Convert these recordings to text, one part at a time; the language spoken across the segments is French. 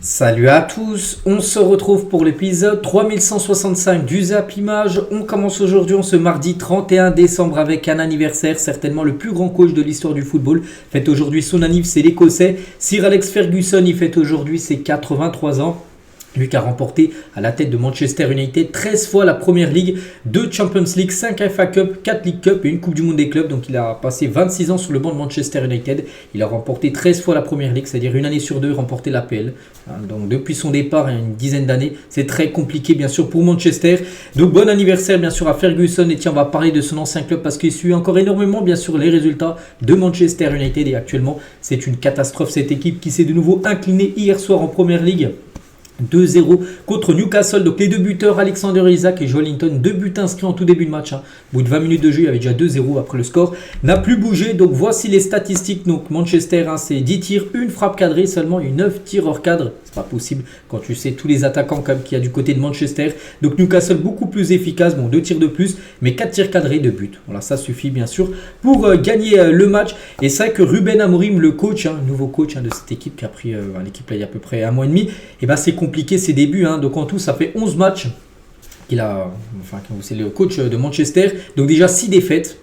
Salut à tous, on se retrouve pour l'épisode 3165 du Zap Image. On commence aujourd'hui, ce mardi 31 décembre avec un anniversaire, certainement le plus grand coach de l'histoire du football. Fête aujourd'hui son anniversaire, c'est l'Écossais Sir Alex Ferguson, il fête aujourd'hui ses 83 ans. Lui qui a remporté à la tête de Manchester United 13 fois la Première Ligue, 2 Champions League, 5 FA Cup, 4 League Cup et une Coupe du Monde des clubs. Donc il a passé 26 ans sur le banc de Manchester United. Il a remporté 13 fois la Première Ligue, c'est-à-dire une année sur deux remporté l'APL. Donc depuis son départ, il y a une dizaine d'années, c'est très compliqué bien sûr pour Manchester. Donc bon anniversaire bien sûr à Ferguson. Et tiens, on va parler de son ancien club parce qu'il suit encore énormément bien sûr les résultats de Manchester United. Et actuellement c'est une catastrophe cette équipe qui s'est de nouveau inclinée hier soir en Première Ligue. 2-0 contre Newcastle. Donc les deux buteurs, Alexander Isak et Joelinton, 2 buts inscrits en tout début de match. Au bout de 20 minutes de jeu, il y avait déjà 2-0 après le score. N'a plus bougé. Donc voici les statistiques. Donc Manchester, c'est 10 tirs, une frappe cadrée seulement et 9 tirs hors cadre. C'est pas possible quand tu sais tous les attaquants qu'il y a du côté de Manchester. Donc Newcastle beaucoup plus efficace. Bon, 2 tirs de plus, mais 4 tirs cadrés, 2 buts. Voilà, ça suffit bien sûr pour gagner le match. Et c'est vrai que Ruben Amorim, le coach, nouveau coach de cette équipe qui a pris l'équipe là il y a à peu près un mois et demi, et ben c'est compliqué ses débuts. Donc en tout, ça fait 11 matchs qu'il a. C'est le coach de Manchester. Donc déjà 6 défaites,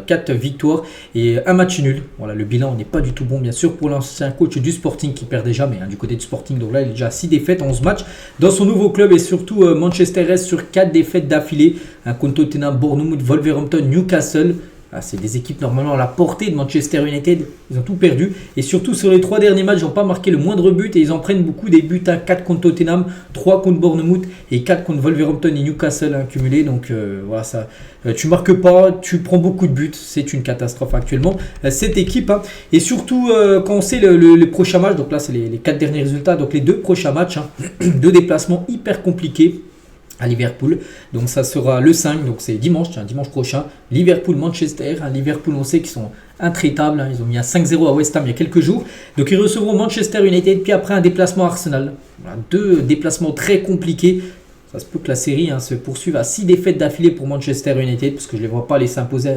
4 victoires et un match nul. Voilà, le bilan n'est pas du tout bon, bien sûr, pour l'ancien coach du Sporting qui perd jamais du côté du Sporting. Donc là, il a déjà 6 défaites en 11 matchs dans son nouveau club. Et surtout, Manchester reste sur 4 défaites d'affilée contre Tottenham, Bournemouth, Wolverhampton, Newcastle. C'est des équipes normalement à la portée de Manchester United. Ils ont tout perdu. Et surtout sur les 3 derniers matchs, ils n'ont pas marqué le moindre but. Et ils en prennent beaucoup des buts. 4 contre Tottenham, 3 contre Bournemouth et 4 contre Wolverhampton et Newcastle cumulés. Donc voilà, ça, tu marques pas, tu prends beaucoup de buts. C'est une catastrophe actuellement, cette équipe. Et surtout, quand on sait le prochain match, donc là c'est les 4 derniers résultats. Donc les 2 prochains matchs, 2 déplacements hyper compliqués à Liverpool, donc ça sera le 5, donc c'est dimanche prochain, Liverpool-Manchester. Liverpool, on sait qu'ils sont intraitables, ils ont mis un 5-0 à West Ham il y a quelques jours, donc ils recevront Manchester United, puis après un déplacement à Arsenal. Voilà, 2 déplacements très compliqués. Ça se peut que la série se poursuive à 6 défaites d'affilée pour Manchester United, parce que je ne les vois pas aller s'imposer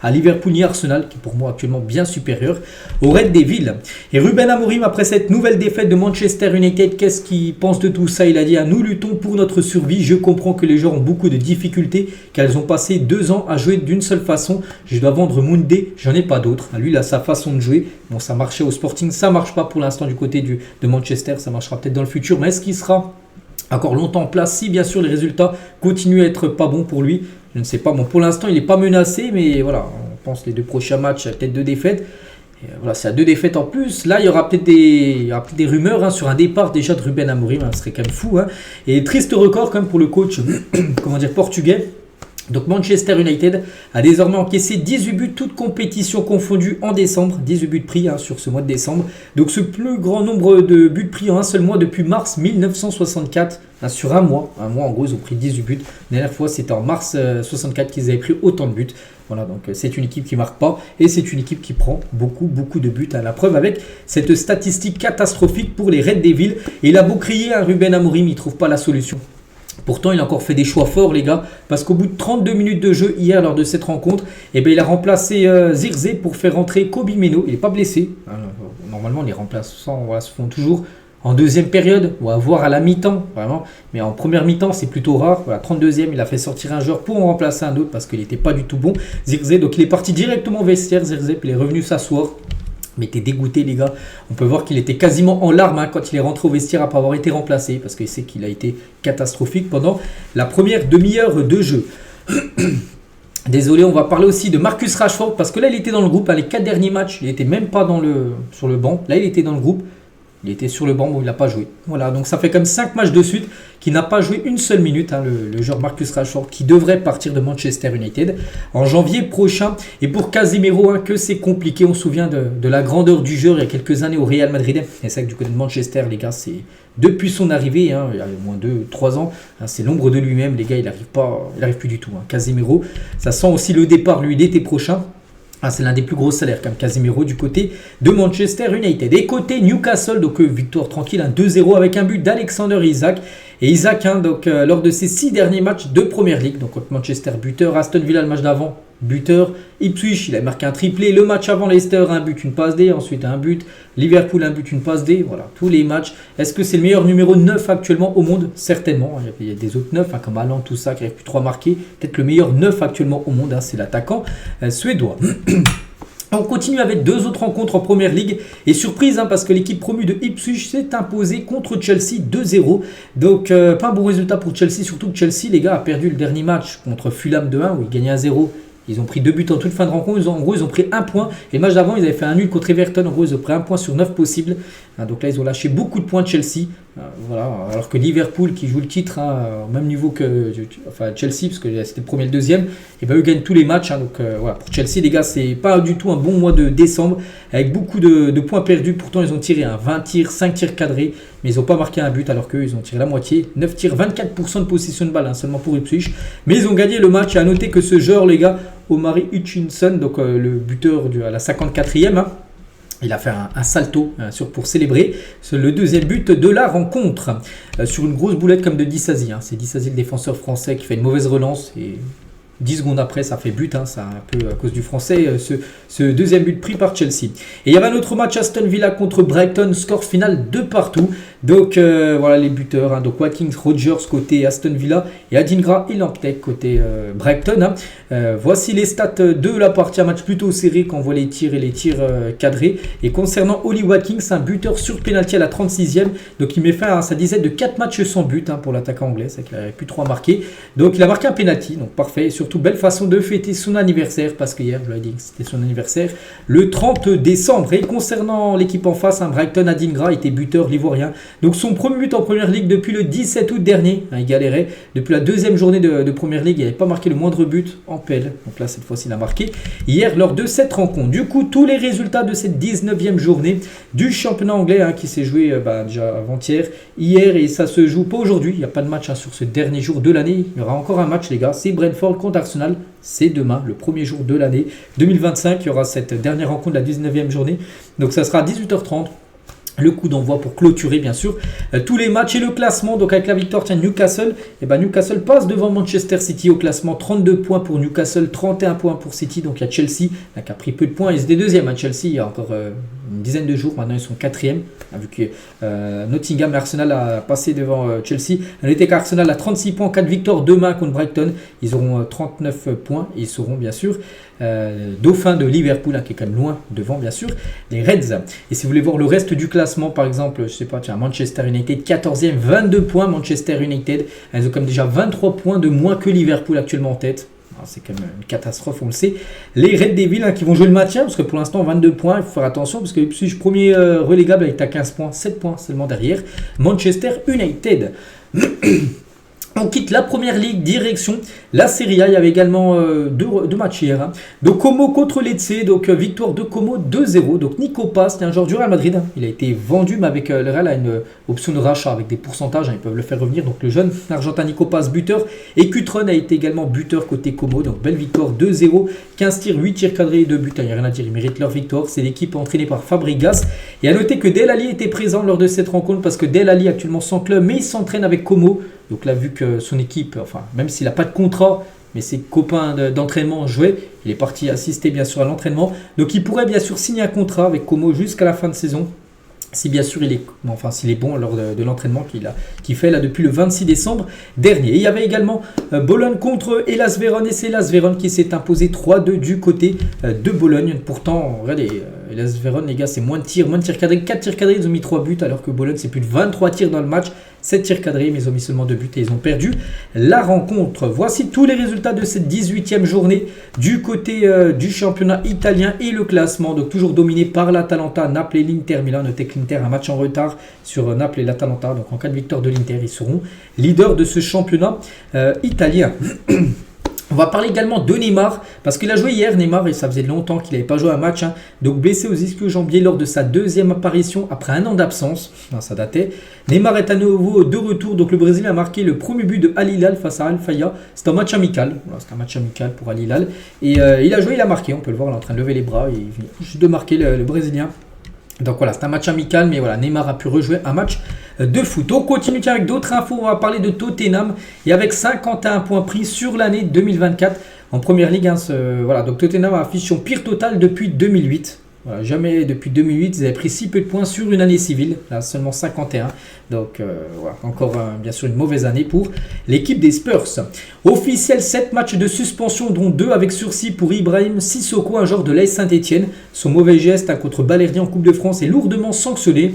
à Liverpool ni Arsenal, qui est pour moi actuellement bien supérieur au Red Devils. Et Ruben Amorim, après cette nouvelle défaite de Manchester United, qu'est-ce qu'il pense de tout ça? Il a dit: nous luttons pour notre survie. Je comprends que les gens ont beaucoup de difficultés, car ils ont passé 2 ans à jouer d'une seule façon. Je dois vendre Moundé, j'en ai pas d'autre. Lui, il a sa façon de jouer. Bon, ça marchait au Sporting, ça marche pas pour l'instant du côté de Manchester. Ça marchera peut-être dans le futur, mais est-ce qu'il sera encore longtemps en place si bien sûr les résultats continuent à être pas bons pour lui? Je ne sais pas. Bon, pour l'instant il n'est pas menacé, mais voilà, on pense les 2 prochains matchs, il y a peut-être 2 défaites. Et voilà, c'est à 2 défaites en plus. Là il y aura peut-être des rumeurs sur un départ déjà de Ruben Amorim, ce serait quand même fou. Et triste record quand même pour le coach portugais. Donc Manchester United a désormais encaissé 18 buts, toutes compétitions confondues en décembre. 18 buts pris sur ce mois de décembre. Donc ce plus grand nombre de buts pris en un seul mois depuis mars 1964. Sur un mois en gros ils ont pris 18 buts. La dernière fois c'était en mars 64 qu'ils avaient pris autant de buts. Voilà, donc c'est une équipe qui ne marque pas et c'est une équipe qui prend beaucoup de buts. La preuve avec cette statistique catastrophique pour les Red Devils. Et il a beau crier Ruben Amorim, il ne trouve pas la solution. Pourtant, il a encore fait des choix forts, les gars, parce qu'au bout de 32 minutes de jeu hier, lors de cette rencontre, il a remplacé Zirkzee pour faire rentrer Kobbie Mainoo. Il n'est pas blessé. Normalement, les remplaçants se font toujours en deuxième période, ou à voir à la mi-temps, vraiment. Mais en première mi-temps, c'est plutôt rare. Voilà, 32e, il a fait sortir un joueur pour en remplacer un autre parce qu'il n'était pas du tout bon, Zirkzee. Donc, il est parti directement au vestiaire, Zirkzee, puis il est revenu s'asseoir. Mais était dégoûté, les gars. On peut voir qu'il était quasiment en larmes quand il est rentré au vestiaire après avoir été remplacé, parce qu'il sait qu'il a été catastrophique pendant la première demi-heure de jeu. Désolé, on va parler aussi de Marcus Rashford, parce que là il était dans le groupe. Les 4 derniers matchs, il n'était même pas sur le banc. Là il était dans le groupe. Il était sur le banc, mais il n'a pas joué. Voilà, donc ça fait comme 5 matchs de suite qu'il n'a pas joué une seule minute. Le joueur Marcus Rashford qui devrait partir de Manchester United en janvier prochain. Et pour Casemiro, que c'est compliqué. On se souvient de la grandeur du joueur il y a quelques années au Real Madrid. Et c'est vrai que du côté de Manchester, les gars, c'est depuis son arrivée, il y a au moins 2-3 ans, c'est l'ombre de lui-même. Les gars, il n'arrive plus du tout. Casemiro, ça sent aussi le départ, lui, l'été prochain. C'est l'un des plus gros salaires comme Casemiro du côté de Manchester United. Et côté Newcastle, donc victoire tranquille, 2-0 avec un but d'Alexander Isak. Et Isak, lors de ses 6 derniers matchs de Première Ligue, donc contre Manchester buteur, Aston Villa le match d'avant, buteur. Ipswich, il a marqué un triplé. Le match avant, Leicester, un but, une passe D. Ensuite, un but. Liverpool, un but, une passe D. Voilà, tous les matchs. Est-ce que c'est le meilleur numéro 9 actuellement au monde? Certainement. Il y a des autres 9, comme Haaland, tout ça, qui n'arrive plus trop à marquer. Peut-être le meilleur 9 actuellement au monde, c'est l'attaquant suédois. On continue avec deux autres rencontres en Première Ligue. Et surprise, parce que l'équipe promue de Ipswich s'est imposée contre Chelsea 2-0. Donc, pas un bon résultat pour Chelsea. Surtout que Chelsea, les gars, a perdu le dernier match contre Fulham 2-1 où ils gagnaient 1-0. Ils ont pris 2 buts en toute fin de rencontre. En gros, ils ont pris 1 point. Et le match d'avant, ils avaient fait un nul contre Everton. En gros, ils ont pris 1 point sur 9 possibles. Donc là, ils ont lâché beaucoup de points de Chelsea. Voilà. Alors que Liverpool, qui joue le titre au même niveau que Chelsea, parce que c'était le premier et le deuxième, et eux gagnent tous les matchs. Donc voilà, pour Chelsea, les gars, c'est pas du tout un bon mois de décembre, avec beaucoup de points perdus. Pourtant, ils ont tiré 20 tirs, 5 tirs cadrés, mais ils n'ont pas marqué un but, alors qu'eux, ils ont tiré la moitié. 9 tirs, 24% de possession de balle, seulement pour Ipswich. Mais ils ont gagné le match. Et à noter que ce joueur, les gars, Omari Hutchinson, donc le buteur à la 54e, il a fait un salto pour célébrer le deuxième but de la rencontre sur une grosse boulette comme de Disasi. C'est Disasi, le défenseur français, qui fait une mauvaise relance et 10 secondes après, ça fait but. C'est un peu à cause du français, ce deuxième but pris par Chelsea. Et il y avait un autre match, Aston Villa contre Brighton, score final 2-2. Donc voilà les buteurs. Donc Watkins, Rogers côté Aston Villa et Adingra et Lamptey côté Brighton. Voici les stats de la partie. Un match plutôt serré quand on voit les tirs et les tirs cadrés. Et concernant Ollie Watkins, un buteur sur pénalty à la 36e. Donc il met fin à sa dizaine de 4 matchs sans but pour l'attaquant anglais. C'est qu'il n'avait plus 3 marqués. Donc il a marqué un pénalty. Donc parfait. Et surtout belle façon de fêter son anniversaire. Parce que hier, je l'ai dit que c'était son anniversaire. Le 30 décembre. Et concernant l'équipe en face, Brighton, Adingra était buteur, l'ivoirien. Donc son premier but en Première Ligue depuis le 17 août dernier. Il galérait. Depuis la deuxième journée de Première Ligue, il n'avait pas marqué le moindre but en PL. Donc là, cette fois-ci, il a marqué hier lors de cette rencontre. Du coup, tous les résultats de cette 19e journée du championnat anglais qui s'est joué déjà avant-hier, hier, et ça se joue pas aujourd'hui. Il n'y a pas de match sur ce dernier jour de l'année. Il y aura encore un match, les gars. C'est Brentford contre Arsenal. C'est demain, le premier jour de l'année 2025. Il y aura cette dernière rencontre de la 19e journée. Donc ça sera à 18h30. Le coup d'envoi pour clôturer bien sûr tous les matchs et le classement. Donc avec la victoire, Newcastle, Newcastle passe devant Manchester City au classement. 32 points pour Newcastle, 31 points pour City. Donc il y a Chelsea qui a pris peu de points. Ils étaient deuxième Chelsea il y a encore une dizaine de jours. Maintenant ils sont quatrième. Vu que Nottingham et Arsenal a passé devant Chelsea. On était qu'Arsenal a 36 points, 4 victoires demain contre Brighton. Ils auront 39 points et ils seront bien sûr dauphin de Liverpool qui est quand même loin devant bien sûr les Reds. Et si vous voulez voir le reste du classement, par exemple, je sais pas, Manchester United 14e, 22 points. Manchester United, elles ont comme déjà 23 points de moins que Liverpool actuellement en tête. C'est quand même une catastrophe, on le sait. Les Red Devils qui vont jouer le maintien, parce que pour l'instant 22 points, il faut faire attention, parce que Ipswich premier relégable avec à 15 points, 7 points seulement derrière Manchester United. On quitte la Première Ligue, direction la Serie A. Il y avait également deux matchs hier. Donc Como contre Lecce, donc victoire de Como 2-0. Donc Nico Paz, c'était un joueur du Real Madrid. Il a été vendu, mais avec le Real a une option de rachat avec des pourcentages. Ils peuvent le faire revenir. Donc le jeune Argentin Nico Paz, buteur. Et Cutron a été également buteur côté Como. Donc belle victoire 2-0. 15 tirs, 8 tirs cadrés et 2 buts. Il n'y a rien à dire, ils méritent leur victoire. C'est l'équipe entraînée par Fabregas. Et à noter que Del Ali était présent lors de cette rencontre, parce que Del Ali actuellement sans club, mais il s'entraîne avec Como. Donc là, vu que son équipe, même s'il n'a pas de contrat, mais ses copains d'entraînement jouaient, il est parti assister bien sûr à l'entraînement. Donc il pourrait bien sûr signer un contrat avec Como jusqu'à la fin de saison. Si bien sûr s'il est bon lors de l'entraînement qu'il fait là depuis le 26 décembre dernier. Et il y avait également Bologne contre Hellas Vérone, et c'est Hellas Vérone qui s'est imposé 3-2 du côté de Bologne. Pourtant, regardez, Hellas Vérone, les gars, c'est moins de tirs cadrés, 4 tirs cadrés, ils ont mis 3 buts, alors que Bologne c'est plus de 23 tirs dans le match, 7 tirs cadrés, mais ils ont mis seulement 2 buts et ils ont perdu la rencontre. Voici tous les résultats de cette 18e journée du côté du championnat italien et le classement. Donc toujours dominé par l'Atalanta, Naples et l'Inter Milan. Notez que l'Inter a un match en retard sur Naples et l'Atalanta. Donc en cas de victoire de l'Inter, ils seront leaders de ce championnat italien. On va parler également de Neymar, parce qu'il a joué hier, Neymar, et ça faisait longtemps qu'il n'avait pas joué un match. Donc blessé aux ischio-jambiers lors de sa deuxième apparition après un an d'absence. Ça datait. Neymar est à nouveau de retour. Donc le Brésilien a marqué le premier but de Al Hilal face à Al Fayha. C'est un match amical. Voilà, c'est un match amical pour Al Hilal. Et il a joué, il a marqué. On peut le voir, il est en train de lever les bras. Il vient juste de marquer le Brésilien. Donc voilà, c'est un match amical, mais voilà, Neymar a pu rejouer un match de foot. On continue avec d'autres infos, on va parler de Tottenham, et avec 51 points pris sur l'année 2024 en Première Ligue. Voilà, donc Tottenham a affiché son pire total depuis 2008. Voilà, jamais depuis 2008, ils avaient pris si peu de points sur une année civile, là seulement 51. Donc voilà, encore bien sûr une mauvaise année pour l'équipe des Spurs. Officiel, 7 matchs de suspension, dont 2 avec sursis pour Ibrahim Sissoko, un joueur de l'AS Saint-Etienne. Son mauvais geste contre Balerdi en Coupe de France est lourdement sanctionné.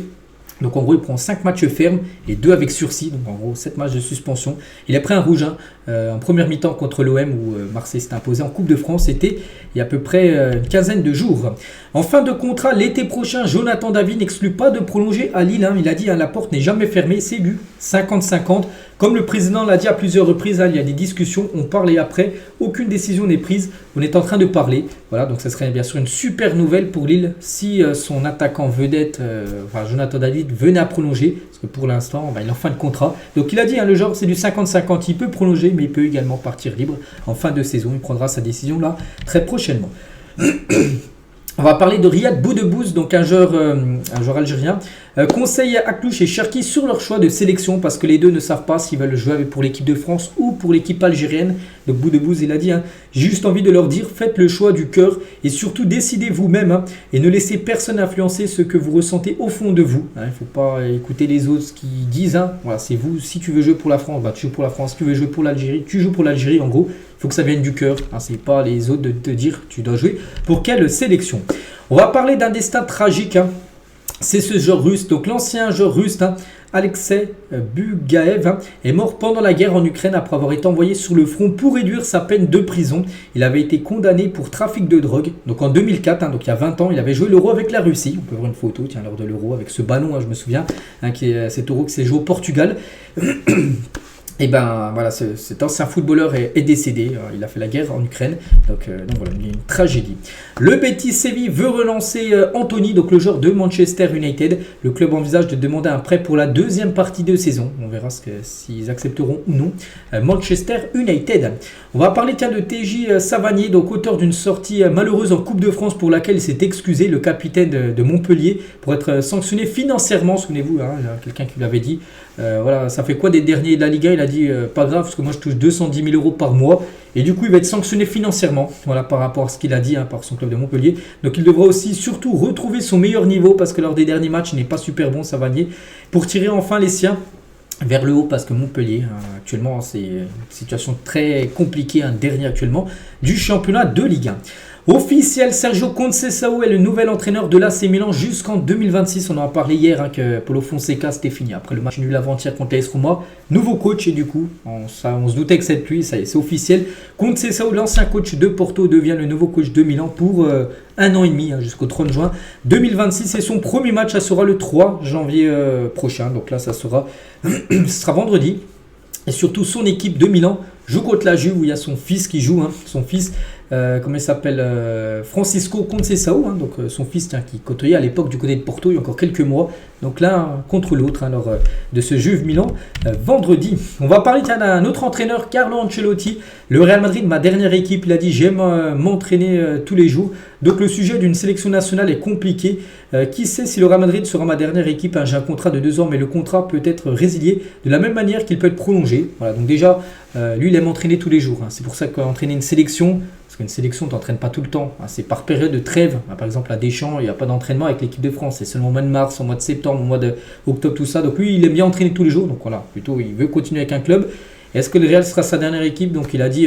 Donc en gros, il prend 5 matchs fermes et 2 avec sursis. Donc en gros, 7 matchs de suspension. Il a pris un rouge en première mi-temps contre l'OM où Marseille s'est imposé en Coupe de France. C'était il y a à peu près une quinzaine de jours. En fin de contrat, l'été prochain, Jonathan David n'exclut pas de prolonger à Lille. Il a dit la porte n'est jamais fermée. C'est lui, 50-50. Comme le président l'a dit à plusieurs reprises, il y a des discussions, on parle et après, aucune décision n'est prise. On est en train de parler. Voilà, donc ça serait bien sûr une super nouvelle pour Lille si son attaquant vedette, Jonathan David, venait à prolonger. Parce que pour l'instant, il est en fin de contrat. Donc il a dit, le genre c'est du 50-50. Il peut prolonger, mais il peut également partir libre en fin de saison. Il prendra sa décision là très prochainement. On va parler de Riyad Boudebouz, donc un joueur algérien. Conseille Aklouche et Cherki sur leur choix de sélection parce que les deux ne savent pas s'ils veulent jouer pour l'équipe de France ou pour l'équipe algérienne. Donc Boudebouz, il a dit, j'ai juste envie de leur dire, faites le choix du cœur et surtout décidez vous-même et ne laissez personne influencer ce que vous ressentez au fond de vous. Il ne faut pas écouter les autres ce qu'ils disent. Voilà, c'est vous, si tu veux jouer pour la France, tu joues pour la France. Si tu veux jouer pour l'Algérie, tu joues pour l'Algérie en gros. Il faut que ça vienne du cœur. C'est pas les autres de te dire tu dois jouer pour quelle sélection. On va parler d'un destin tragique. C'est ce joueur russe, donc l'ancien joueur russe, Alexei Bugaev, est mort pendant la guerre en Ukraine après avoir été envoyé sur le front pour réduire sa peine de prison. Il avait été condamné pour trafic de drogue. Donc en 2004, donc il y a 20 ans, il avait joué l'Euro avec la Russie. On peut voir une photo, lors de l'Euro avec ce ballon, je me souviens, cet Euro qui s'est joué au Portugal. Et voilà, cet ancien footballeur est décédé. Il a fait la guerre en Ukraine. Donc voilà, une tragédie. Le Betis Séville veut relancer Anthony, donc le joueur de Manchester United. Le club envisage de demander un prêt pour la deuxième partie de saison. On verra s'ils accepteront ou non. Manchester United. On va parler de TJ Savanier, donc auteur d'une sortie malheureuse en Coupe de France pour laquelle il s'est excusé, le capitaine de Montpellier, pour être sanctionné financièrement. Souvenez-vous, il y a quelqu'un qui lui avait dit voilà, ça fait quoi des derniers de la Liga? Il a dit pas grave parce que moi je touche 210 000 € par mois et du coup il va être sanctionné financièrement, voilà, par rapport à ce qu'il a dit par son club de Montpellier. Donc il devra aussi surtout retrouver son meilleur niveau parce que lors des derniers matchs il n'est pas super bon, Savanier, pour tirer enfin les siens vers le haut parce que Montpellier actuellement c'est une situation très compliquée, dernier actuellement du championnat de Ligue 1. Officiel, Sergio Conceição est le nouvel entraîneur de l'AC Milan jusqu'en 2026. On en a parlé hier que Paulo Fonseca c'était fini. Après le match nul avant-hier contre l'AS Roma, nouveau coach et du coup on se doutait que cette pluie, ça y est, c'est officiel. Conceição, l'ancien coach de Porto, devient le nouveau coach de Milan pour 1 an et demi jusqu'au 30 juin 2026 et son premier match ça sera le 3 janvier prochain. Donc là ça sera, ce sera vendredi et surtout son équipe de Milan joue contre la Juve où il y a son fils qui joue, son fils. Comment il s'appelle, Francisco Conceição, donc son fils qui côtoyait à l'époque du côté de Porto il y a encore quelques mois. Donc l'un contre l'autre de ce Juve Milan vendredi. On va parler d'un autre entraîneur, Carlo Ancelotti. Le Real Madrid, ma dernière équipe, il a dit j'aime m'entraîner tous les jours. Donc le sujet d'une sélection nationale est compliqué. Qui sait si le Real Madrid sera ma dernière équipe? J'ai un contrat de 2 ans mais le contrat peut être résilié de la même manière qu'il peut être prolongé. Voilà, donc déjà lui il aime entraîner tous les jours. C'est pour ça qu'entraîner une sélection, parce qu'une sélection, tu n'entraînes pas tout le temps. C'est par période de trêve. Par exemple, à Deschamps, il n'y a pas d'entraînement avec l'équipe de France. C'est seulement au mois de mars, au mois de septembre, au mois d'octobre, tout ça. Donc lui, il aime bien entraîner tous les jours. Donc voilà, plutôt, il veut continuer avec un club. Est-ce que le Real sera sa dernière équipe? Donc il a dit...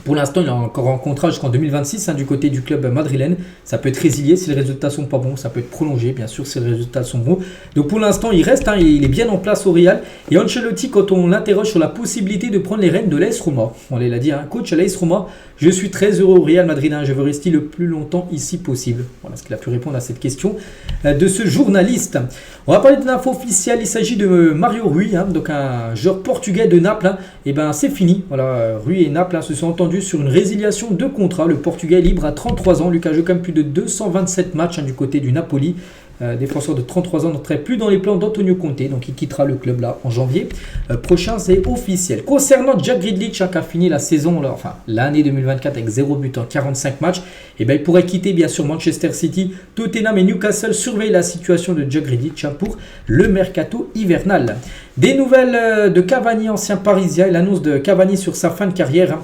Pour l'instant, il est encore en contrat jusqu'en 2026 du côté du club madrilène. Ça peut être résilié si les résultats sont pas bons. Ça peut être prolongé, bien sûr, si les résultats sont bons. Donc pour l'instant, il reste. Il est bien en place au Real. Et Ancelotti, quand on l'interroge sur la possibilité de prendre les rênes de l'AS Roma, on l'a dit, coach à l'AS Roma, je suis très heureux au Real Madrid. Je veux rester le plus longtemps ici possible. Voilà ce qu'il a pu répondre à cette question de ce journaliste. On va parler d'une info officielle. Il s'agit de Mario Rui, donc un joueur portugais de Naples. Et ben c'est fini. Voilà, Rui et Naples se sont entendus sur une résiliation de contrat. Le Portugais est libre à 33 ans. Lucas joue quand même plus de 227 matchs du côté du Napoli. défenseur de 33 ans, n'entrait plus dans les plans d'Antonio Conte, donc il quittera le club là en janvier prochain, c'est officiel. Concernant Jack Grealish qui a fini la saison, là, enfin l'année 2024 avec 0 but en 45 matchs, et il pourrait quitter bien sûr Manchester City. Tottenham et Newcastle surveillent la situation de Jack Grealish pour le mercato hivernal. Des nouvelles de Cavani, ancien parisien, l'annonce de Cavani sur sa fin de carrière.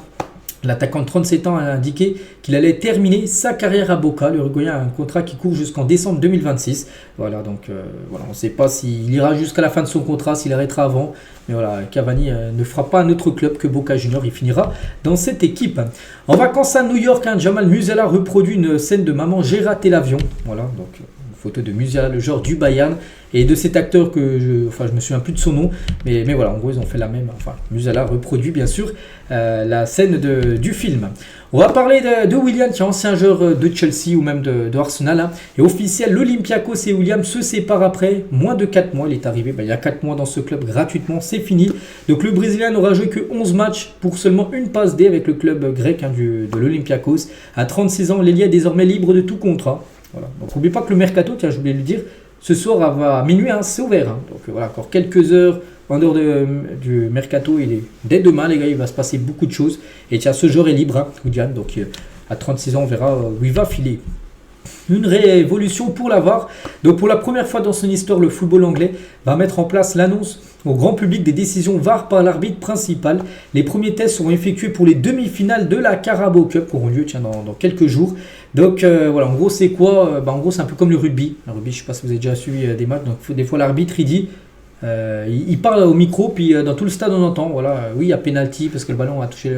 L'attaquant de 37 ans a indiqué qu'il allait terminer sa carrière à Boca. Le Uruguayen a un contrat qui court jusqu'en décembre 2026. Voilà, donc voilà, on ne sait pas s'il ira jusqu'à la fin de son contrat, s'il arrêtera avant. Mais voilà, Cavani ne fera pas un autre club que Boca Juniors. Il finira dans cette équipe. En vacances à New York, Jamal Musiala reproduit une scène de maman, j'ai raté l'avion. Voilà, donc une photo de Musiala, le joueur du Bayern. Et de cet acteur que je me souviens plus de son nom, mais voilà, en gros ils ont fait la même. Enfin, Musiala reproduit bien sûr la scène du film. On va parler de William, qui est ancien joueur de Chelsea ou même de Arsenal. Et officiel, l'Olympiakos et William se séparent après moins de 4 mois. Il est arrivé il y a 4 mois dans ce club gratuitement, c'est fini. Donc le Brésilien n'aura joué que 11 matchs pour seulement une passe D avec le club grec de l'Olympiakos. À 36 ans, l'ailier est désormais libre de tout contrat. Voilà. Donc n'oubliez pas que le mercato, tiens, je voulais le dire, ce soir à minuit, c'est ouvert. Donc voilà, encore quelques heures en dehors du mercato. Dès demain, les gars, il va se passer beaucoup de choses. Et tiens, ce joueur est libre, William. Donc à 36 ans, on verra où il va filer. Une révolution pour la VAR. Donc pour la première fois dans son histoire, le football anglais va mettre en place l'annonce au grand public des décisions VAR par l'arbitre principal. Les premiers tests seront effectués pour les demi-finales de la Carabao Cup qui auront lieu dans quelques jours. Donc voilà, en gros c'est quoi en gros c'est un peu comme le rugby. Le rugby, je ne sais pas si vous avez déjà suivi des matchs. Donc des fois l'arbitre il dit, il parle au micro, puis dans tout le stade on entend, voilà, oui il y a penalty parce que le ballon a touché,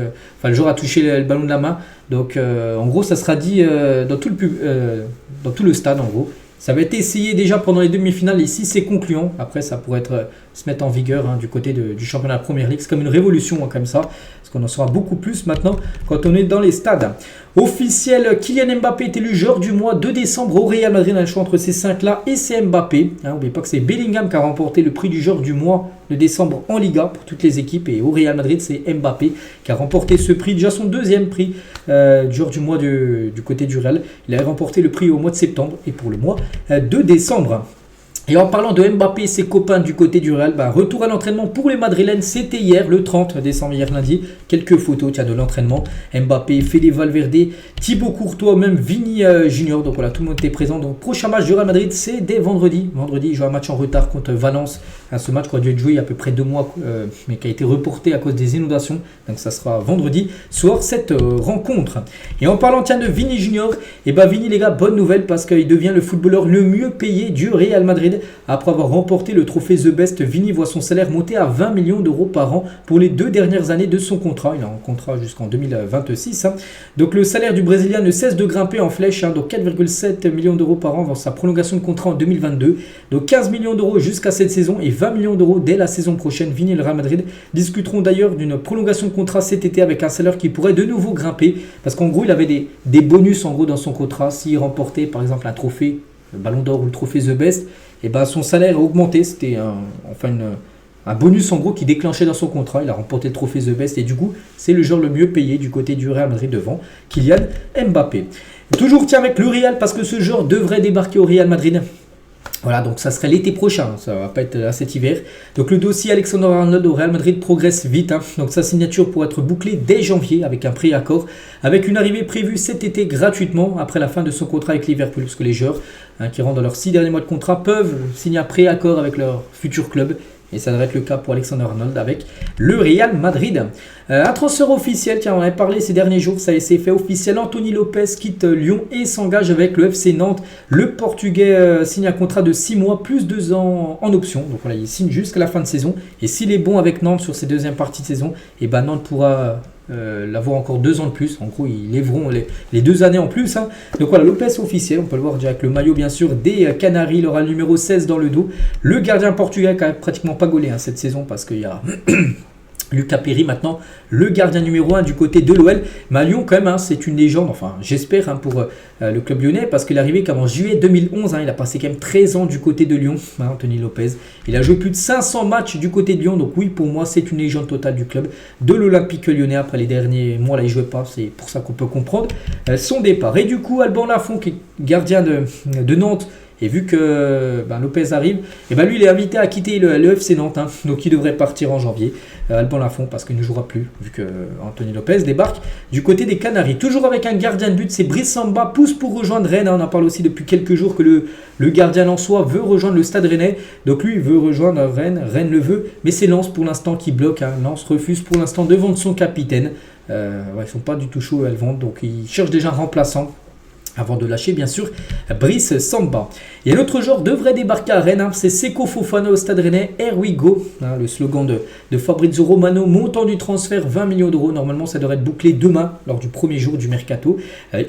le joueur a touché le ballon de la main. Donc en gros ça sera dit dans tout le stade en gros. Ça va être essayé déjà pendant les demi-finales et si c'est concluant, après ça pourrait se mettre en vigueur du côté du championnat de Première Ligue. C'est comme une révolution comme ça, parce qu'on en saura beaucoup plus maintenant quand on est dans les stades. Officiel, Kylian Mbappé est élu joueur du mois de décembre au Real Madrid. Un choix entre ces 5-là et c'est Mbappé. N'oubliez pas que c'est Bellingham qui a remporté le prix du joueur du mois de décembre en Liga pour toutes les équipes. Et au Real Madrid, c'est Mbappé qui a remporté ce prix, déjà son deuxième prix du joueur du mois du côté du Real. Il a remporté le prix au mois de septembre et pour le mois de décembre. Et en parlant de Mbappé et ses copains du côté du Real, retour à l'entraînement pour les Madrilènes, c'était hier, le 30 décembre, hier lundi. Quelques photos de l'entraînement. Mbappé, Fede Valverde, Thibaut Courtois, même Vini Junior. Donc voilà, tout le monde était présent. Donc prochain match du Real Madrid, c'est dès vendredi. Vendredi, il joue un match en retard contre Valence. Ce match qui aurait dû être joué il y a à peu près 2 mois, mais qui a été reporté à cause des inondations. Donc ça sera vendredi soir cette rencontre. Et en parlant de Vini Junior, Vini les gars, bonne nouvelle parce qu'il devient le footballeur le mieux payé du Real Madrid. Après avoir remporté le trophée The Best, Vini voit son salaire monter à 20 millions d'euros par an pour les 2 dernières années de son contrat. Il a un contrat jusqu'en 2026. Donc le salaire du Brésilien ne cesse de grimper en flèche. Donc 4,7 millions d'euros par an avant sa prolongation de contrat en 2022. Donc 15 millions d'euros jusqu'à cette saison et 20 millions d'euros dès la saison prochaine. Vini et le Real Madrid discuteront d'ailleurs d'une prolongation de contrat cet été avec un salaire qui pourrait de nouveau grimper. Parce qu'en gros, il avait des bonus en gros dans son contrat. S'il remportait par exemple un trophée, le Ballon d'Or ou le trophée The Best, son salaire a augmenté. C'était un bonus en gros qui déclenchait dans son contrat. Il a remporté le trophée The Best et du coup c'est le joueur le mieux payé du côté du Real Madrid devant Kylian Mbappé. Toujours avec le Real parce que ce joueur devrait débarquer au Real Madrid. Voilà, donc ça serait l'été prochain, ça va pas être là cet hiver. Donc le dossier Alexander-Arnold au Real Madrid progresse vite. Donc sa signature pourrait être bouclée dès janvier avec un préaccord, avec une arrivée prévue cet été gratuitement après la fin de son contrat avec Liverpool. Parce que les joueurs qui rentrent dans leurs 6 derniers mois de contrat peuvent signer un préaccord avec leur futur club. Et ça devrait être le cas pour Alexander-Arnold avec le Real Madrid. Un transfert officiel, tiens, on en avait parlé ces derniers jours, ça s'est fait officiel. Anthony Lopez quitte Lyon et s'engage avec le FC Nantes. Le Portugais signe un contrat de 6 mois plus 2 ans en option. Donc voilà, il signe jusqu'à la fin de saison. Et s'il est bon avec Nantes sur ses deuxièmes parties de saison, Nantes pourra l'avoir encore 2 ans de plus. En gros, ils lèveront les 2 années en plus. Donc voilà, Lopez officiel, on peut le voir déjà avec le maillot bien sûr des Canaries. Il aura le numéro 16 dans le dos. Le gardien portugais qui a pratiquement pas gaulé cette saison parce qu'il y a Lucas Perry maintenant, le gardien numéro 1 du côté de l'OL. Mais à Lyon quand même, c'est une légende, enfin j'espère pour le club lyonnais, parce qu'il est arrivé qu'en juillet 2011, il a passé quand même 13 ans du côté de Lyon, Anthony Lopez. Il a joué plus de 500 matchs du côté de Lyon, donc oui, pour moi c'est une légende totale du club, de l'Olympique lyonnais. Après les derniers mois, là il ne jouait pas, c'est pour ça qu'on peut comprendre son départ. Et du coup, Alban Lafont, qui est gardien de Nantes, Et vu que Lopez arrive, et lui il est invité à quitter le FC Nantes, hein, donc il devrait partir en janvier. Alban Lafont parce qu'il ne jouera plus vu que Anthony Lopez débarque du côté des Canaries. Toujours avec un gardien de but, c'est Brice Samba, pousse pour rejoindre Rennes. On en parle aussi depuis quelques jours que le gardien lensois veut rejoindre le Stade Rennais. Donc lui veut rejoindre Rennes, Rennes le veut, mais c'est Lens pour l'instant qui bloque. Hein. Lens refuse pour l'instant de vendre son capitaine. Ils ne sont pas du tout chauds à le vendre, donc ils cherchent déjà un remplaçant. Avant de lâcher, bien sûr, Brice Samba. Et un autre joueur devrait débarquer à Rennes, hein, c'est Seko Fofana au Stade Rennais. Here we go, hein, le slogan de Fabrizio Romano. Montant du transfert, 20 millions d'euros. Normalement, ça devrait être bouclé demain, lors du premier jour du mercato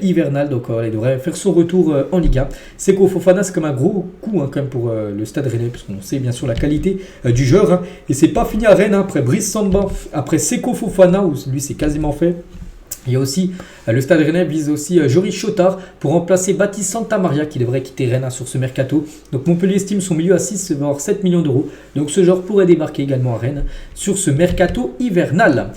hivernal. Donc, il devrait faire son retour en Liga. Seko Fofana, c'est comme un gros coup hein, quand même pour le Stade Rennais, parce qu'on sait bien sûr la qualité du joueur. Hein, et c'est pas fini à Rennes, hein, après Brice Samba, après Seko Fofana, où lui, c'est quasiment fait. Il y a aussi, le Stade Rennais vise aussi Joris Chotard pour remplacer Baptiste Santamaria qui devrait quitter Rennes hein, sur ce mercato. Donc Montpellier estime son milieu à 6, voire 7 millions d'euros. Donc ce joueur pourrait débarquer également à Rennes sur ce mercato hivernal.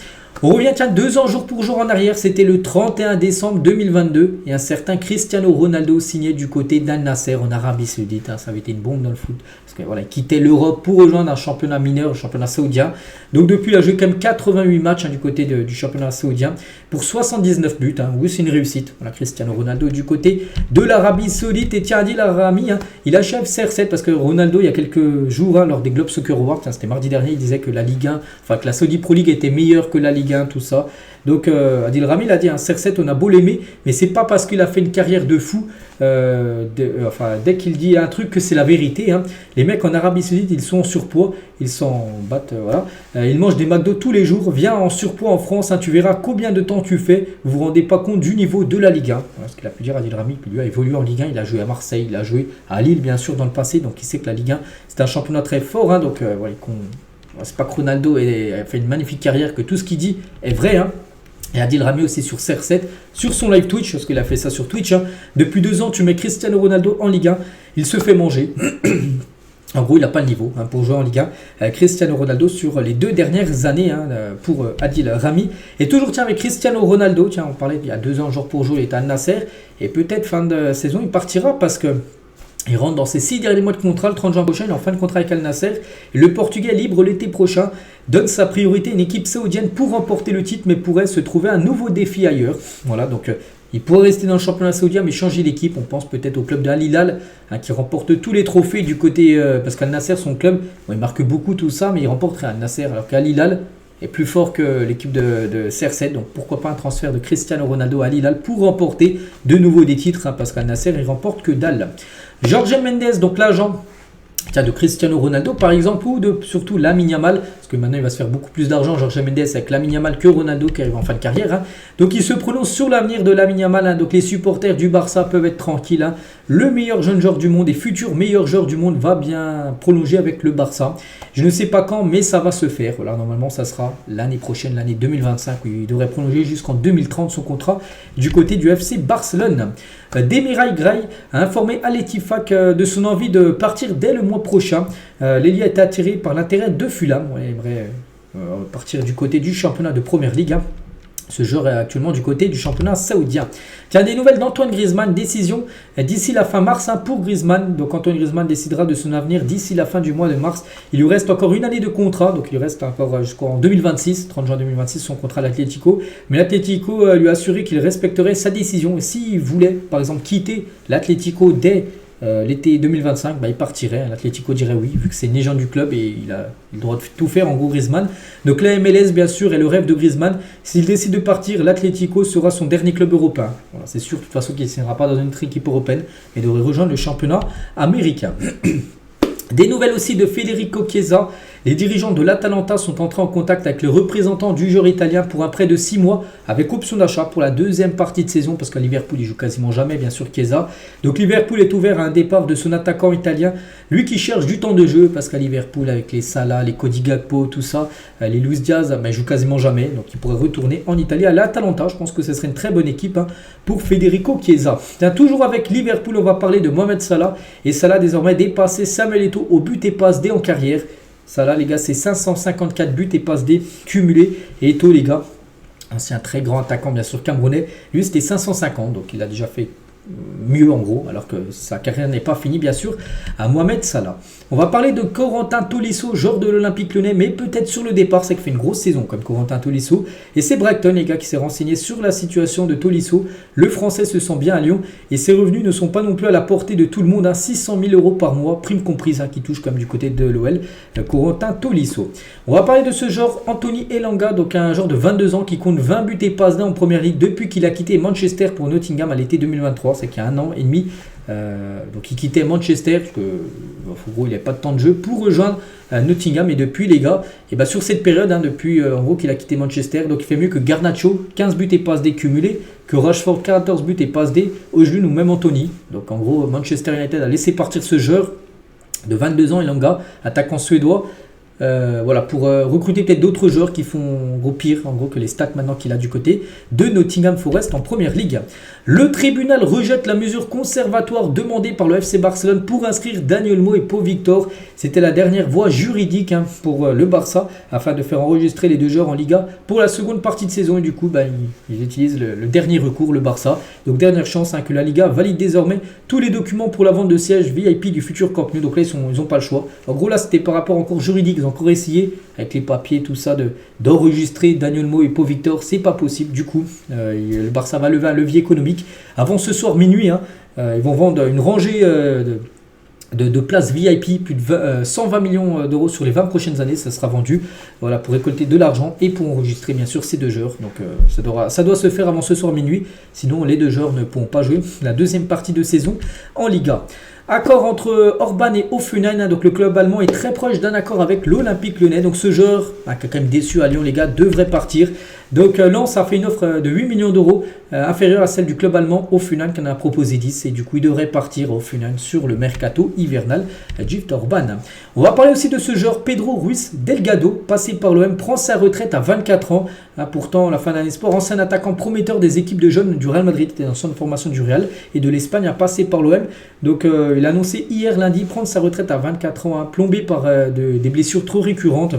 On revient 2 ans jour pour jour en arrière, c'était le 31 décembre 2022 et un certain Cristiano Ronaldo signait du côté d'Al Nasser en Arabie Saoudite. Hein, ça avait été une bombe dans le foot parce que il quittait l'Europe pour rejoindre un championnat mineur, le championnat saoudien. Donc depuis, il a joué quand même 88 matchs hein, du côté du championnat saoudien pour 79 buts. Hein. Oui, c'est une réussite. Voilà, Cristiano Ronaldo du côté de l'Arabie Saoudite. Et tiens, Adil Rami, hein, il achève CR7 parce que Ronaldo, il y a quelques jours, hein, lors des Globe Soccer Awards, hein, c'était mardi dernier, il disait que la Ligue 1, que la Saudi Pro League était meilleure que la Ligue 1, tout ça. Donc Adil Rami il a dit un CR7 on a beau l'aimer mais c'est pas parce qu'il a fait une carrière de fou dès qu'il dit un truc que c'est la vérité hein. Les mecs en Arabie Saoudite ils sont en surpoids, ils s'en battent ils mangent des McDo tous les jours. Viens en surpoids en France hein, tu verras combien de temps tu fais, vous vous rendez pas compte du niveau de la Ligue 1. Voilà ce qu'il a pu dire Adil Rami. Puis lui a évolué en Ligue 1, il a joué à Marseille, il a joué à Lille bien sûr dans le passé, donc il sait que la Ligue 1 c'est un championnat très fort hein, donc c'est pas que Ronaldo a fait une magnifique carrière, que tout ce qu'il dit est vrai. Hein. Et Adil Rami aussi sur CR7, sur son live Twitch, parce qu'il a fait ça sur Twitch. Hein. Depuis 2 ans, tu mets Cristiano Ronaldo en Ligue 1, il se fait manger. En gros, il n'a pas le niveau hein, pour jouer en Ligue 1. Cristiano Ronaldo sur les 2 dernières années hein, pour Adil Rami. Et toujours avec Cristiano Ronaldo, on parlait il y a 2 ans, jour pour jour, il était à Al Nasser. Et peut-être fin de saison, il partira parce que il rentre dans ses 6 derniers mois de contrat, le 30 juin prochain, il est en fin de contrat avec Al Nasser. Le Portugais libre l'été prochain donne sa priorité à une équipe saoudienne pour remporter le titre, mais pourrait se trouver un nouveau défi ailleurs. Voilà, donc il pourrait rester dans le championnat saoudien, mais changer d'équipe. On pense peut-être au club d'Al Hilal, hein, qui remporte tous les trophées du côté... parce qu'Al Nasser, son club, il marque beaucoup tout ça, mais il remporterait Al Nasser, alors qu'Al Hilal est plus fort que l'équipe de CR7. Donc pourquoi pas un transfert de Cristiano Ronaldo à Al Hilal pour remporter de nouveau des titres, hein, parce qu'Al Nasser, il remporte que dalle. Jorge Mendes, donc l'agent de Cristiano Ronaldo par exemple, ou de surtout Lamine Yamal, parce que maintenant il va se faire beaucoup plus d'argent Jorge Mendes avec Lamine Yamal que Ronaldo qui arrive en fin de carrière. Hein. Donc il se prononce sur l'avenir de Lamine Yamal. Hein. Donc les supporters du Barça peuvent être tranquilles. Hein. Le meilleur jeune joueur du monde et futur meilleur joueur du monde va bien prolonger avec le Barça. Je ne sais pas quand, mais ça va se faire. Voilà, normalement ça sera l'année prochaine, l'année 2025, où il devrait prolonger jusqu'en 2030 son contrat du côté du FC Barcelone. Demiral Gray a informé Al Ettifaq de son envie de partir dès le mois prochain. L'Elia est attiré par l'intérêt de Fulham. Il aimerait partir du côté du championnat de Première Ligue. Hein. Ce joueur est actuellement du côté du championnat saoudien. Tiens, des nouvelles d'Antoine Griezmann. Décision d'ici la fin mars hein, pour Griezmann. Donc Antoine Griezmann décidera de son avenir d'ici la fin du mois de mars. Il lui reste encore une année de contrat. Donc il lui reste encore jusqu'en 2026, 30 juin 2026, son contrat à l'Atlético. Mais l'Atlético lui a assuré qu'il respecterait sa décision. Et s'il voulait, par exemple, quitter l'Atlético dès l'été 2025, il partirait. L'Atlético dirait oui, vu que c'est une légende du club et il a le droit de tout faire en gros Griezmann. Donc la MLS bien sûr est le rêve de Griezmann. S'il décide de partir, l'Atlético sera son dernier club européen. Voilà, c'est sûr de toute façon qu'il ne signera pas dans une autre équipe européenne, mais devrait rejoindre le championnat américain. Des nouvelles aussi de Federico Chiesa. Les dirigeants de l'Atalanta sont entrés en contact avec le représentant du joueur italien pour un prêt de 6 mois avec option d'achat pour la deuxième partie de saison, parce qu'à Liverpool il joue quasiment jamais bien sûr Chiesa. Donc Liverpool est ouvert à un départ de son attaquant italien, lui qui cherche du temps de jeu, parce qu'à Liverpool avec les Salah, les Cody Gakpo, tout ça, les Luis Diaz, il joue quasiment jamais, donc il pourrait retourner en Italie à l'Atalanta. Je pense que ce serait une très bonne équipe hein, pour Federico Chiesa. Toujours avec Liverpool, on va parler de Mohamed Salah, et Salah désormais dépassé Samuel Eto'o au but et passe D en carrière. Ça là les gars, c'est 554 buts et passes D cumulés. Et Eto'o les gars, c'est un très grand attaquant bien sûr camerounais, lui c'était 550, donc il a déjà fait mieux en gros, alors que sa carrière n'est pas finie bien sûr, à Mohamed Salah. On va parler de Corentin Tolisso, joueur de l'Olympique Lyonnais, mais peut-être sur le départ, c'est qu'il fait une grosse saison comme Corentin Tolisso. Et c'est Brighton, les gars, qui s'est renseigné sur la situation de Tolisso. Le Français se sent bien à Lyon et ses revenus ne sont pas non plus à la portée de tout le monde. 600 000 euros par mois, prime comprise, qui touche comme du côté de l'OL, Corentin Tolisso. On va parler de ce joueur, Anthony Elanga, donc un joueur de 22 ans qui compte 20 buts et passes D en première ligue depuis qu'il a quitté Manchester pour Nottingham à l'été 2023, c'est qu'il y a 1 an et demi. Donc il quittait Manchester parce que en gros il n'avait pas de temps de jeu pour rejoindre Nottingham, et depuis les gars, et ben sur cette période depuis en gros qu'il a quitté Manchester, donc il fait mieux que Garnacho, 15 buts et passes D cumulés, que Rashford, 14 buts et passes D, Özil ou même Anthony. Donc en gros Manchester United a laissé partir ce joueur de 22 ans, Elanga, attaquant suédois. Voilà, pour recruter peut-être d'autres joueurs qui font gros pire en gros que les stats maintenant qu'il a du côté de Nottingham Forest en première ligue. Le tribunal rejette la mesure conservatoire demandée par le FC Barcelone pour inscrire Dani Olmo et Pau Victor. C'était la dernière voie juridique pour le Barça afin de faire enregistrer les deux joueurs en Liga pour la seconde partie de saison, et du coup ils utilisent le dernier recours, le Barça. Donc dernière chance que la Liga valide désormais tous les documents pour la vente de sièges VIP du futur Camp Nou. Donc là ils n'ont pas le choix. En gros là c'était par rapport encore juridique, ils ont encore essayé avec les papiers tout ça d'enregistrer Dani Olmo et Pau Victor, c'est pas possible. Du coup le Barça va lever un levier économique avant ce soir minuit. Ils vont vendre une rangée de places VIP, plus de 120 millions d'euros sur les 20 prochaines années, ça sera vendu, voilà, pour récolter de l'argent et pour enregistrer bien sûr ces deux joueurs. Donc ça doit se faire avant ce soir minuit, sinon les deux joueurs ne pourront pas jouer la deuxième partie de saison en Liga. Accord entre Orban et Hoffenheim, donc le club allemand est très proche d'un accord avec l'Olympique Lyonnais. Donc ce joueur, qui a quand même déçu à Lyon les gars, devrait partir. Donc Lens a fait une offre de 8 millions d'euros, inférieure à celle du club allemand Hoffenheim qui en a proposé 10. Et du coup il devrait partir Hoffenheim sur le mercato hivernal Gift Orban. On va parler aussi de ce joueur Pedro Ruiz Delgado, passé par l'OM, prend sa retraite à 24 ans. Pourtant la fin d'un espoir, ancien attaquant prometteur des équipes de jeunes du Real Madrid, était dans son formation du Real et de l'Espagne, a passé par l'OM. Donc il a annoncé hier lundi prendre sa retraite à 24 ans, plombé par des blessures trop récurrentes.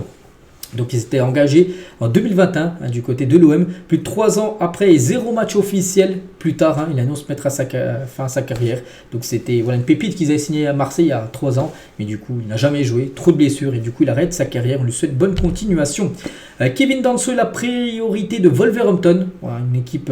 Donc ils étaient engagés en 2021 du côté de l'OM. Plus de 3 ans après et 0 match officiel plus tard, il annonce mettre fin à sa carrière. Donc c'était une pépite qu'ils avaient signé à Marseille il y a 3 ans. Mais du coup il n'a jamais joué, trop de blessures, et du coup il arrête sa carrière. On lui souhaite bonne continuation. Kevin Danso est la priorité de Wolverhampton, une équipe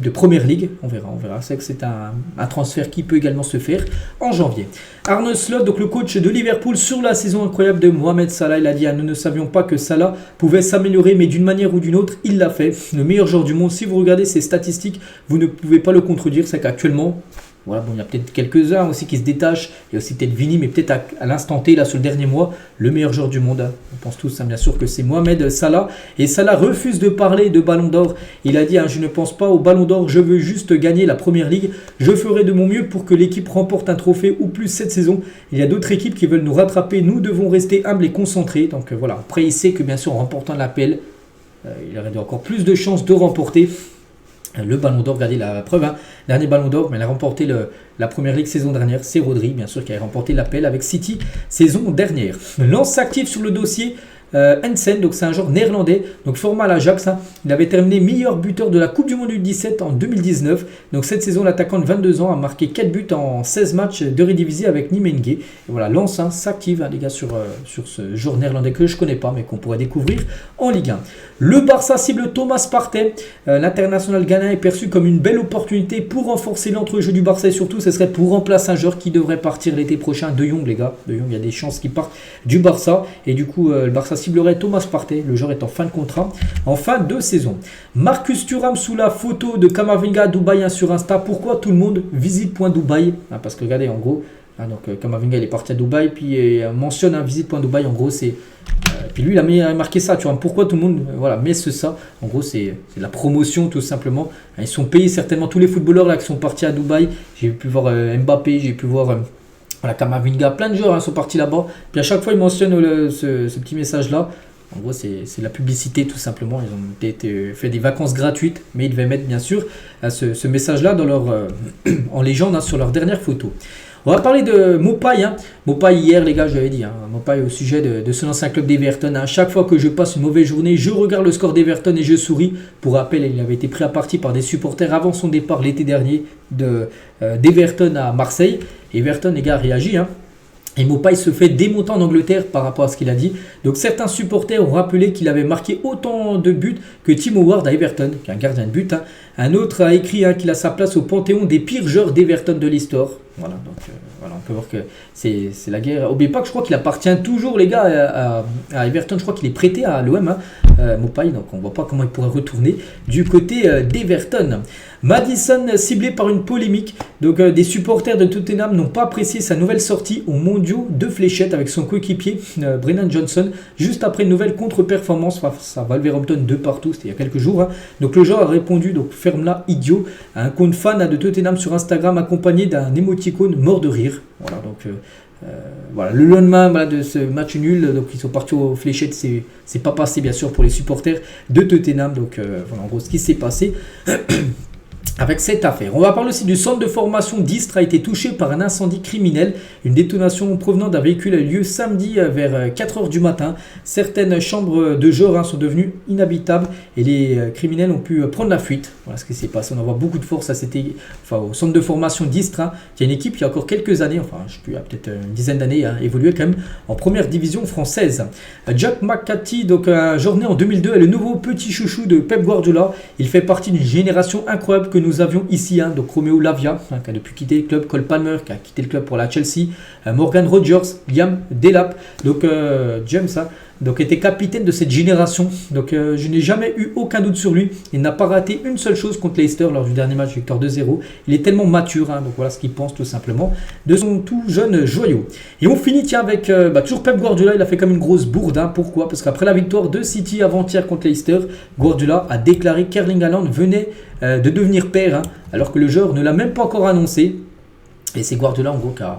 de première ligue, on verra. C'est que c'est un transfert qui peut également se faire en janvier. Arne Slot, donc le coach de Liverpool, sur la saison incroyable de Mohamed Salah, il a dit nous ne savions pas que Salah pouvait s'améliorer, mais d'une manière ou d'une autre, il l'a fait. Le meilleur joueur du monde. Si vous regardez ses statistiques, vous ne pouvez pas le contredire. C'est qu'actuellement, il y a peut-être quelques-uns aussi qui se détachent. Il y a aussi peut-être Vini, mais peut-être à l'instant T, là, sur le dernier mois, le meilleur joueur du monde. On pense tous, bien sûr, que c'est Mohamed Salah. Et Salah refuse de parler de Ballon d'Or. Il a dit je ne pense pas au Ballon d'Or, je veux juste gagner la Première Ligue. Je ferai de mon mieux pour que l'équipe remporte un trophée ou plus cette saison. Il y a d'autres équipes qui veulent nous rattraper. Nous devons rester humbles et concentrés. Donc voilà. Après, il sait que bien sûr, en remportant l'appel, il aurait encore plus de chances de remporter le Ballon d'Or. Regardez la preuve, dernier Ballon d'Or, mais elle a remporté la Première Ligue saison dernière. C'est Rodri, bien sûr, qui a remporté l'appel avec City saison dernière. Lens s'active sur le dossier Hansen, donc c'est un joueur néerlandais, donc formé à l'Ajax. Il avait terminé meilleur buteur de la Coupe du Monde U17 en 2019. Donc cette saison, l'attaquant de 22 ans a marqué 4 buts en 16 matchs d'Eredivisie avec Nimenge. Et voilà, Lens s'active, les gars, sur ce joueur néerlandais que je ne connais pas, mais qu'on pourrait découvrir en Ligue 1. Le Barça cible Thomas Partey. L'international ghanéen est perçu comme une belle opportunité pour renforcer l'entrejeu du Barça, et surtout ce serait pour remplacer un joueur qui devrait partir l'été prochain, De Jong, les gars. De Jong, il y a des chances qu'il parte du Barça, et du coup le Barça ciblerait Thomas Partey. Le joueur est en fin de contrat, en fin de saison. Marcus Thuram sous la photo de Camavinga à Dubaï sur Insta. Pourquoi tout le monde visite.dubaï? Parce que regardez, en gros, donc Camavinga il est parti à Dubaï, puis mentionne visite.dubaï. En gros c'est puis lui il a marqué ça, tu vois. Pourquoi tout le monde met ça? En gros c'est la promotion tout simplement. Ils sont payés certainement, tous les footballeurs là qui sont partis à Dubaï. J'ai pu voir Mbappé, j'ai pu voir Camavinga, plein de joueurs sont partis là-bas. Puis à chaque fois ils mentionnent ce petit message là. En gros, c'est la publicité tout simplement. Ils ont peut-être fait des vacances gratuites, mais ils devaient mettre bien sûr ce message-là dans en légende sur leur dernière photo. On va parler de Maupay. Maupay hier, les gars, je l'avais dit. Maupay au sujet de son ancien club d'Everton. À chaque fois que je passe une mauvaise journée, je regarde le score d'Everton et je souris. Pour rappel, il avait été pris à partie par des supporters avant son départ l'été dernier d'Everton à Marseille. Everton, les gars, réagit. Et Maupay se fait démonter en Angleterre par rapport à ce qu'il a dit. Donc certains supporters ont rappelé qu'il avait marqué autant de buts que Tim Howard à Everton, qui est un gardien de but. Un autre a écrit qu'il a sa place au panthéon des pires joueurs d'Everton de l'histoire. Voilà, donc voilà, on peut voir que c'est la guerre. N'oubliez pas que je crois qu'il appartient toujours, les gars, à Everton. Je crois qu'il est prêté à l'OM, Maupay, donc on ne voit pas comment il pourrait retourner du côté d'Everton. Maddison ciblé par une polémique. Donc des supporters de Tottenham n'ont pas apprécié sa nouvelle sortie aux mondiaux de fléchettes avec son coéquipier Brennan Johnson, juste après une nouvelle contre-performance face à Wolverhampton de partout, c'était il y a quelques jours. Donc le joueur a répondu, donc ferme-la idiot, à un compte fan de Tottenham sur Instagram accompagné d'un émoticône mort de rire. Voilà, donc voilà, le lendemain de ce match nul, donc ils sont partis aux fléchettes, c'est pas passé bien sûr pour les supporters de Tottenham. Donc voilà en gros ce qui s'est passé avec cette affaire. On va parler aussi du centre de formation d'Istres a été touché par un incendie criminel. Une détonation provenant d'un véhicule a eu lieu samedi vers 4h du matin. Certaines chambres de genre sont devenues inhabitables et les criminels ont pu prendre la fuite. Voilà ce qui s'est passé. On envoie beaucoup de force au centre de formation d'Istres, qui est une équipe qui a encore quelques années, il y a peut-être une dizaine d'années, évolué quand même en première division française. Jack McCarthy, donc un journée en 2002, est le nouveau petit chouchou de Pep Guardiola. Il fait partie d'une génération incroyable que nous avions ici, donc Romeo Lavia, qui a depuis quitté le club, Cole Palmer, qui a quitté le club pour la Chelsea, Morgan Rogers, Liam Delap, donc James, donc était capitaine de cette génération. Donc je n'ai jamais eu aucun doute sur lui. Il n'a pas raté une seule chose contre Leicester lors du dernier match, victoire 2-0. Il est tellement mature, donc voilà ce qu'il pense tout simplement de son tout jeune joyau. Et on finit avec toujours Pep Guardiola. Il a fait comme une grosse bourde. Pourquoi? Parce qu'après la victoire de City avant-hier contre Leicester, Guardiola a déclaré qu'Erling Haaland venait de devenir père, alors que le joueur ne l'a même pas encore annoncé. Et c'est Guardiola en gros qui a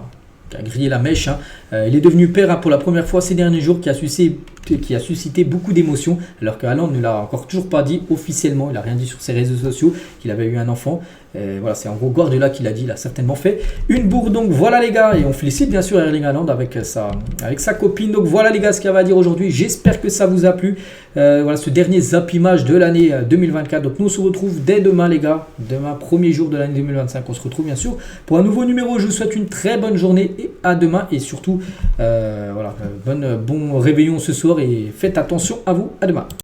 grillé la mèche. Il est devenu père pour la première fois ces derniers jours, qui a suscité beaucoup d'émotions, alors que Haaland ne l'a encore toujours pas dit officiellement. Il n'a rien dit sur ses réseaux sociaux qu'il avait eu un enfant. Voilà, c'est en gros Guardiola qui l'a dit. Il a certainement fait une bourde. Donc voilà les gars, et on félicite bien sûr Erling Haaland avec sa copine. Donc voilà les gars ce qu'il y avait à dire aujourd'hui. J'espère que ça vous a plu. Voilà ce dernier Zapimage de l'année 2024. Donc nous on se retrouve dès demain les gars. Demain, premier jour de l'année 2025. On se retrouve bien sûr pour un nouveau numéro. Je vous souhaite une très bonne journée et à demain. Et surtout, bon réveillon ce soir et faites attention à vous. À demain.